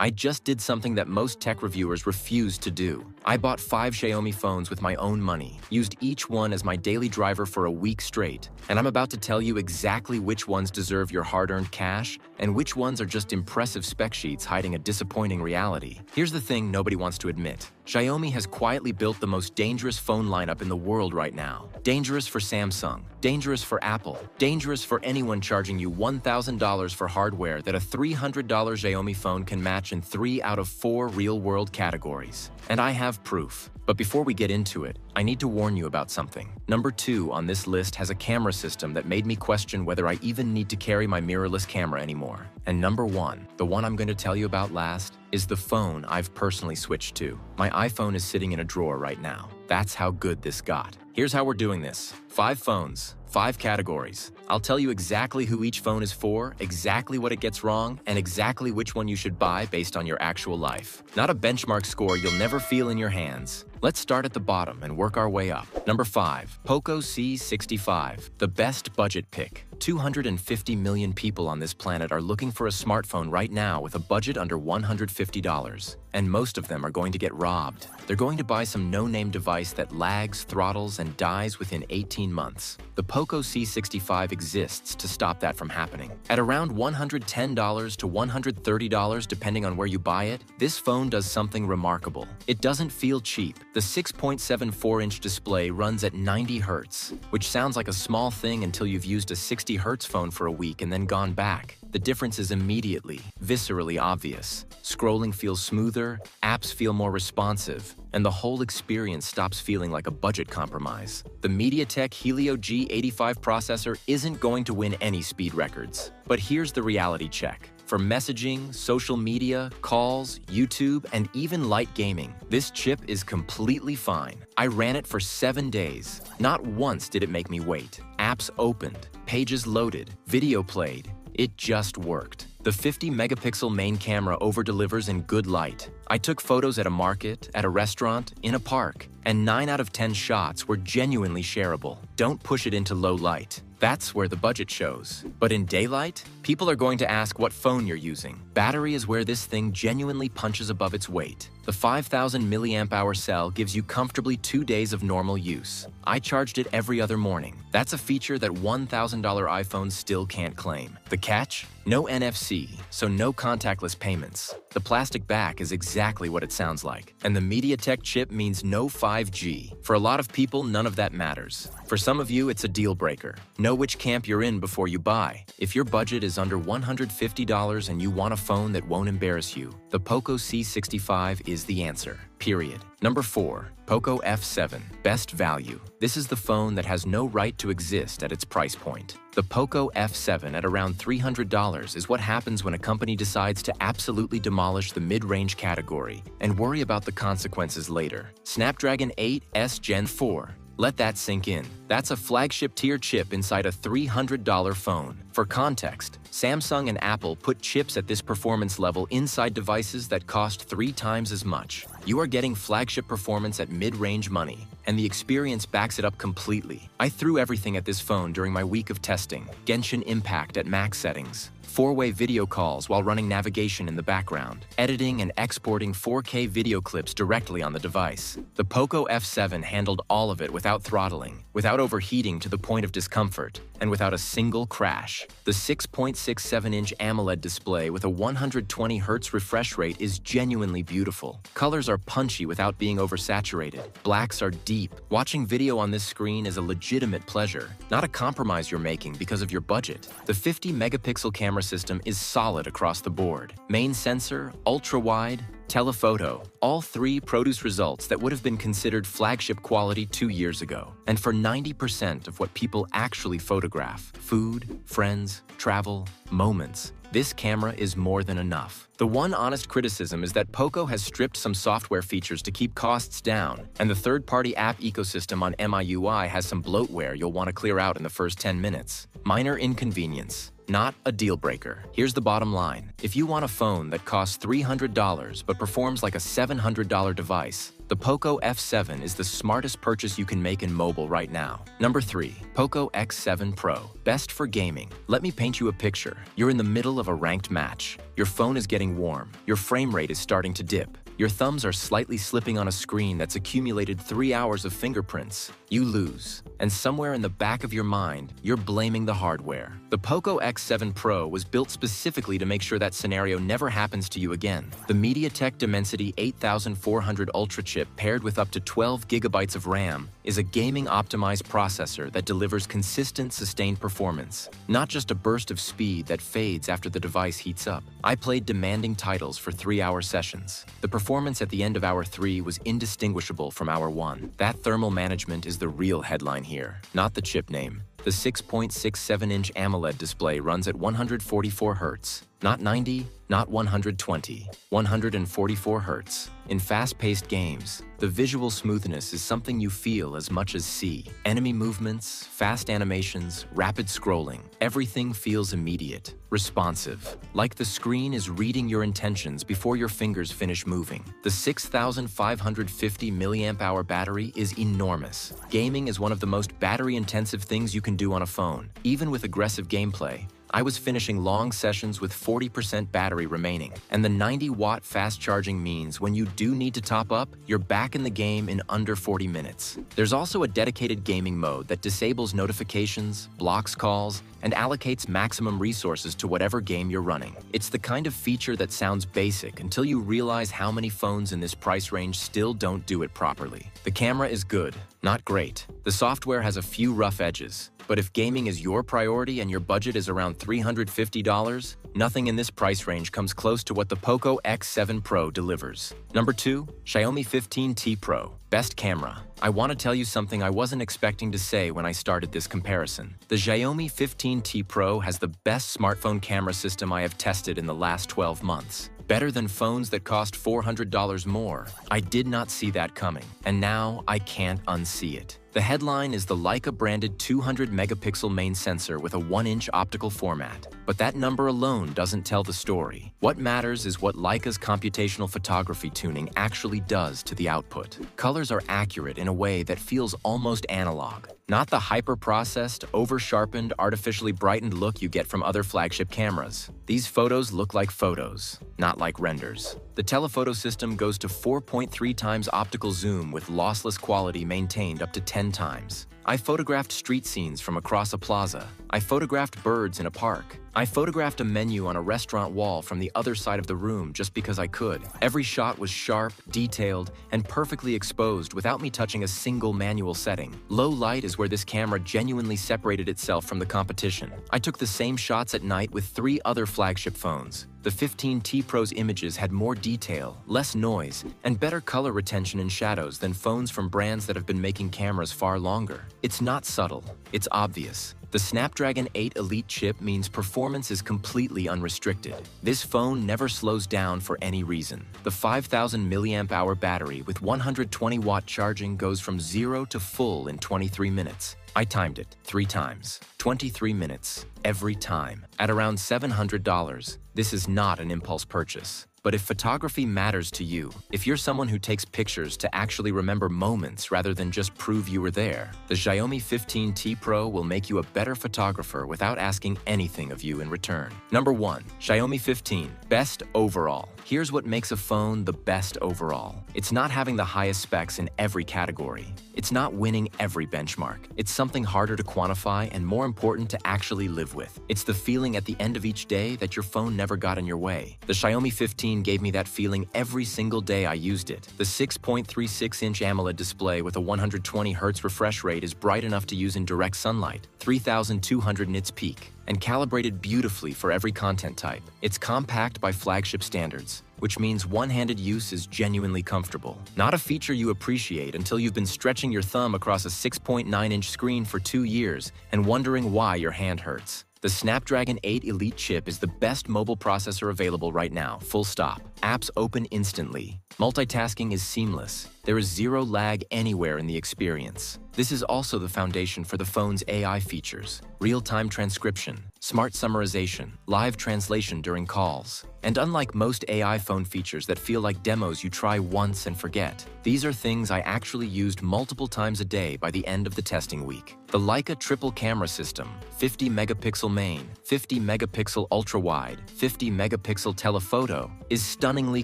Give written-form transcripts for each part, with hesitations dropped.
I just did something that most tech reviewers refuse to do. I bought 5 Xiaomi phones with my own money, used each one as my daily driver for a week straight, and I'm about to tell you exactly which ones deserve your hard-earned cash and which ones are just impressive spec sheets hiding a disappointing reality. Here's the thing nobody wants to admit. Xiaomi has quietly built the most dangerous phone lineup in the world right now. Dangerous for Samsung, dangerous for Apple, dangerous for anyone charging you $1,000 for hardware that a $300 Xiaomi phone can match in 3 out of 4 real-world categories. And I have proof. But before we get into it, I need to warn you about something. Number 2 on this list has a camera system that made me question whether I even need to carry my mirrorless camera anymore. And number 1, the one I'm going to tell you about last, is the phone I've personally switched to. My iPhone is sitting in a drawer right now. That's how good this got. Here's how we're doing this. 5 phones, 5 categories. I'll tell you exactly who each phone is for, exactly what it gets wrong, and exactly which one you should buy based on your actual life. Not a benchmark score you'll never feel in your hands. Let's start at the bottom and work our way up. Number 5, Poco C65, the best budget pick. 250 million people on this planet are looking for a smartphone right now with a budget under $150, and most of them are going to get robbed. They're going to buy some no-name device that lags, throttles, and dies within 18 months. The Poco C65 exists to stop that from happening. At around $110 to $130 depending on where you buy it, this phone does something remarkable. It doesn't feel cheap. The 6.74-inch display runs at 90 Hz, which sounds like a small thing until you've used a 60 Hz phone for a week and then gone back. The difference is immediately, viscerally obvious. Scrolling feels smoother, apps feel more responsive, and the whole experience stops feeling like a budget compromise. The MediaTek Helio G85 processor isn't going to win any speed records. But here's the reality check. For messaging, social media, calls, YouTube, and even light gaming, this chip is completely fine. I ran it for 7 days. Not once did it make me wait. Apps opened, pages loaded, video played. It just worked. The 50-megapixel main camera over-delivers in good light. I took photos at a market, at a restaurant, in a park, and 9 out of 10 shots were genuinely shareable. Don't push it into low light. That's where the budget shows. But in daylight, people are going to ask what phone you're using. Battery is where this thing genuinely punches above its weight. The 5,000 mAh cell gives you comfortably 2 days of normal use. I charged it every other morning. That's a feature that $1,000 iPhones still can't claim. The catch? No NFC, so no contactless payments. The plastic back is exactly what it sounds like. And the MediaTek chip means no 5G. For a lot of people, none of that matters. For some of you, it's a deal breaker. Know which camp you're in before you buy. If your budget is under $150 and you want a phone that won't embarrass you, the Poco C65 is the answer. Period. Number 4, Poco F7, best value. This is the phone that has no right to exist at its price point. The Poco F7 at around $300 is what happens when a company decides to absolutely demolish the mid-range category and worry about the consequences later. Snapdragon 8S Gen 4. Let that sink in. That's a flagship tier chip inside a $300 phone. For context, Samsung and Apple put chips at this performance level inside devices that cost 3 times as much. You are getting flagship performance at mid-range money, and the experience backs it up completely. I threw everything at this phone during my week of testing. Genshin Impact at max settings, 4-way video calls while running navigation in the background, editing and exporting 4K video clips directly on the device. The Poco F7 handled all of it without throttling, without overheating to the point of discomfort, and without a single crash. The 6.67-inch AMOLED display with a 120 Hz refresh rate is genuinely beautiful. Colors are punchy without being oversaturated. Blacks are deep. Watching video on this screen is a legitimate pleasure, not a compromise you're making because of your budget. The 50-megapixel camera system is solid across the board. Main sensor, ultra-wide, telephoto, all 3 produce results that would have been considered flagship quality 2 years ago. And for 90% of what people actually photograph, food, friends, travel, moments, this camera is more than enough. The one honest criticism is that Poco has stripped some software features to keep costs down, and the third-party app ecosystem on MIUI has some bloatware you'll want to clear out in the first 10 minutes. Minor inconvenience. Not a deal breaker. Here's the bottom line. If you want a phone that costs $300 but performs like a $700 device, The Poco F7 is the smartest purchase you can make in mobile right now. Number 3. Poco X7 Pro. Best for gaming. Let me paint you a picture. You're in the middle of a ranked match. Your phone is getting warm. Your frame rate is starting to dip. Your thumbs are slightly slipping on a screen that's accumulated 3 hours of fingerprints. You lose. And somewhere in the back of your mind, you're blaming the hardware. The Poco X7 Pro was built specifically to make sure that scenario never happens to you again. The MediaTek Dimensity 8400 Ultra chip paired with up to 12 gigabytes of RAM is a gaming-optimized processor that delivers consistent, sustained performance, not just a burst of speed that fades after the device heats up. I played demanding titles for 3-hour sessions. The performance at the end of Hour 3 was indistinguishable from Hour 1. That thermal management is the real headline here, not the chip name. The 6.67-inch AMOLED display runs at 144 Hz, not 90, not 120, 144 Hz. In fast-paced games, the visual smoothness is something you feel as much as see. Enemy movements, fast animations, rapid scrolling, everything feels immediate, responsive, like the screen is reading your intentions before your fingers finish moving. The 6,550 mAh battery is enormous. Gaming is one of the most battery-intensive things you can do on a phone. Even with aggressive gameplay, I was finishing long sessions with 40% battery remaining, and the 90-watt fast charging means when you do need to top up, you're back in the game in under 40 minutes. There's also a dedicated gaming mode that disables notifications, blocks calls, and allocates maximum resources to whatever game you're running. It's the kind of feature that sounds basic until you realize how many phones in this price range still don't do it properly. The camera is good, not great. The software has a few rough edges. But if gaming is your priority and your budget is around $350, nothing in this price range comes close to what the Poco X7 Pro delivers. Number 2. Xiaomi 15T Pro. Best camera. I want to tell you something I wasn't expecting to say when I started this comparison. The Xiaomi 15T Pro has the best smartphone camera system I have tested in the last 12 months. Better than phones that cost $400 more. I did not see that coming, and now I can't unsee it. The headline is the Leica-branded 200-megapixel main sensor with a 1-inch optical format. But that number alone doesn't tell the story. What matters is what Leica's computational photography tuning actually does to the output. Colors are accurate in a way that feels almost analog. Not the hyper-processed, over-sharpened, artificially brightened look you get from other flagship cameras. These photos look like photos, not like renders. The telephoto system goes to 4.3 times optical zoom with lossless quality maintained up to 10 times. I photographed street scenes from across a plaza. I photographed birds in a park. I photographed a menu on a restaurant wall from the other side of the room just because I could. Every shot was sharp, detailed, and perfectly exposed without me touching a single manual setting. Low light is where this camera genuinely separated itself from the competition. I took the same shots at night with 3 other flagship phones. The 15T Pro's images had more detail, less noise, and better color retention and shadows than phones from brands that have been making cameras far longer. It's not subtle, it's obvious. The Snapdragon 8 Elite chip means performance is completely unrestricted. This phone never slows down for any reason. The 5,000 mAh battery with 120-watt charging goes from 0 to full in 23 minutes. I timed it 3 times, 23 minutes, every time. At around $700, this is not an impulse purchase. But if photography matters to you, if you're someone who takes pictures to actually remember moments rather than just prove you were there, the Xiaomi 15T Pro will make you a better photographer without asking anything of you in return. Number 1. Xiaomi 15. Best overall. Here's what makes a phone the best overall. It's not having the highest specs in every category. It's not winning every benchmark. It's something harder to quantify and more important to actually live with. It's the feeling at the end of each day that your phone never got in your way. The Xiaomi 15 gave me that feeling every single day I used it. The 6.36-inch AMOLED display with a 120 Hz refresh rate is bright enough to use in direct sunlight, 3,200 nits peak, and calibrated beautifully for every content type. It's compact by flagship standards, which means one-handed use is genuinely comfortable. Not a feature you appreciate until you've been stretching your thumb across a 6.9-inch screen for 2 years and wondering why your hand hurts. The Snapdragon 8 Elite chip is the best mobile processor available right now, full stop. Apps open instantly. Multitasking is seamless. There is zero lag anywhere in the experience. This is also the foundation for the phone's AI features. Real-time transcription, smart summarization, live translation during calls. And unlike most AI phone features that feel like demos you try once and forget, these are things I actually used multiple times a day by the end of the testing week. The Leica triple camera system, 50 megapixel main, 50 megapixel ultra-wide, 50 megapixel telephoto, is stunningly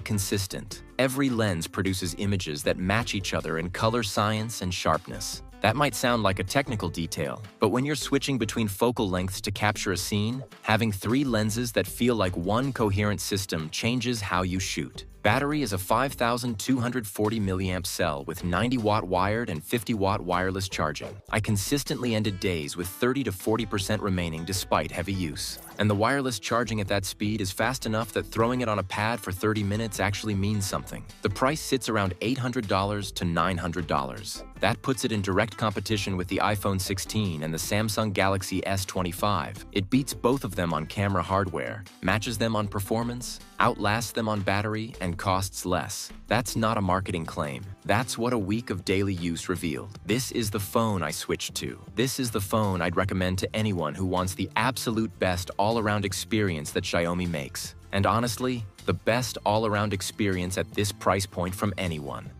consistent. Every lens produces images that match each other in color science and sharpness. That might sound like a technical detail, but when you're switching between focal lengths to capture a scene, having 3 lenses that feel like one coherent system changes how you shoot. Battery is a 5,240 milliamp cell with 90-watt wired and 50-watt wireless charging. I consistently ended days with 30 to 40% remaining despite heavy use. And the wireless charging at that speed is fast enough that throwing it on a pad for 30 minutes actually means something. The price sits around $800 to $900. That puts it in direct competition with the iPhone 16 and the Samsung Galaxy S25. It beats both of them on camera hardware, matches them on performance, outlasts them on battery, and costs less. That's not a marketing claim. That's what a week of daily use revealed. This is the phone I switched to. This is the phone I'd recommend to anyone who wants the absolute best all-around experience that Xiaomi makes. And honestly, the best all-around experience at this price point from anyone.